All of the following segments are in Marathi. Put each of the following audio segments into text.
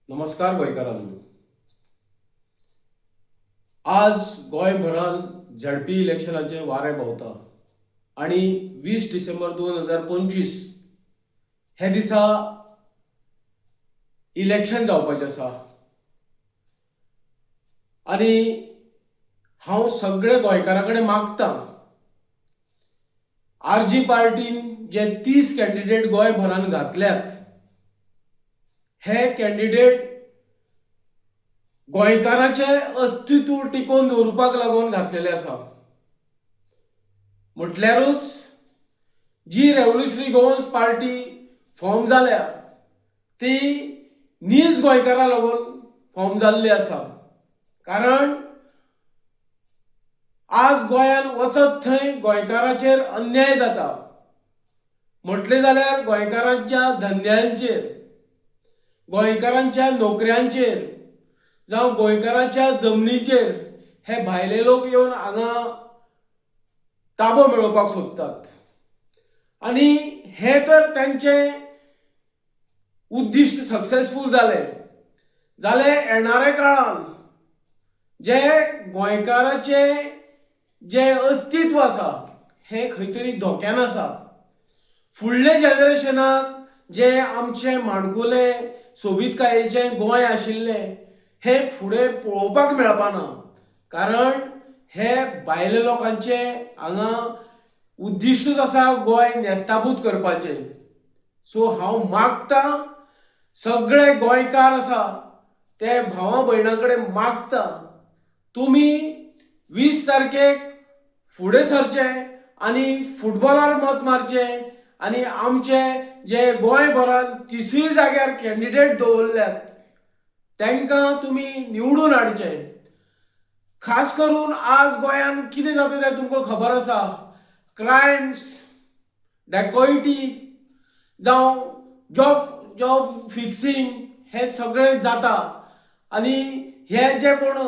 नमस्कार गोंयकारांनो. आज गोंयभरात झडपी इलेक्शनाचे वारे भोंवता आणि 20 डिसेंबर 2025 हे दिसा इलेक्शन जावपाचें आसा आणि हांव सगळे गोंयकारां कडेन मागतां, आरजी पार्टीन जे 30 कॅन्डिडेट गोंयभरात घातल्यात, हे कॅन्डिडेट गोंयकाराचे अस्तित्व टिकोवन दवरपाक लागून घातलेले आसा. म्हटल्यारूच जी रेव्होल्युशनरी गोवन्स पार्टी फॉर्म जाल्या ती नीज गोंयकारां लागून फॉर्म जाल्ली आसा. कारण आज गोंयान वचत थंय गोंयकारांचेर अन्याय जाता. म्हटले जाल्यार गोंयकारांच्या धंद्यांचेर, गोंयकारांच्या नोकऱ्यांचेर जावं गोंयकारांच्या जमनीचेर हे भायले लोक येवन हांगा ताबो मेळोवपाक सोदतात आणि हे तर त्यांचे उद्दिश्ट सक्सेसफूल जाले येणारे काळान जे गोंयकाराचे जे अस्तित्व आसा हे खंय तरी धोक्यान आसा. फुडले जनरेशनाक जे आमचे माणकुले सोबीतकायेचे गोंय आशिल्लें हे फुडें पळोवपाक मेळपाना. कारण हे भायले लोकांचे हांगा उद्दिश्टूच आसा गोंय नेस्ताभूत करपाचें. सो हांव मागतां, सगळे गोंयकार आसा ते भावा भयणां कडेन मागतां, तुमी 20 तारखेक फुडें सरचे आणि फुटबॉलार मत मारचे आणि आमचे जे गोंयभरात 30 जाग्यार कॅन्डिडेट दवरल्यात तांकां तुमी निवडून हाडचे. खास करून आज गोंयान कितें जाता तें तुमकां खबर आसा. क्रायम्स, डॅकोयटी जावं जॉब फिक्सिंग हे सगळे जाता आणि हे जे कोण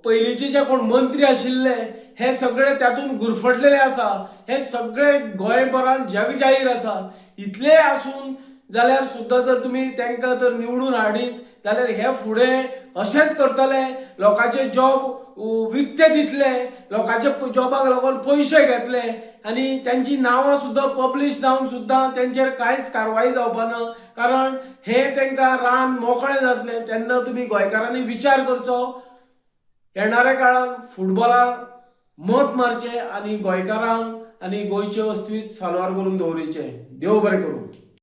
पयलींचे जे कोण मंत्री आशिल्ले हे सगळे त्यातून गुरफटलेले आसा. हे सगळे गोंयभरात जगजाहीर आसा. इतले आसून जाल्यार सुद्दां जर तुमी तांकां तर निवडून हाडीत जाल्यार हे फुडें अशेंच करतले, लोकांचे जॉब विकते दितले, लोकांचे जॉबाक लागून पयशे घेतले आणि त्यांची नांवां सुद्दां पब्लीश जावन सुद्दां तेंचेर कांयच कारवाई जावपाना. कारण हे तांकां रान मोकळें जातलें. तेन्ना तुमी गोंयकारांनी विचार करचो, येणाऱ्या काळान फुटबॉलार मत मारचें आणि गोंयकारांक आणि गोंयचे अस्तित्व साल्वार करून दवरचें. देव बरें करूं.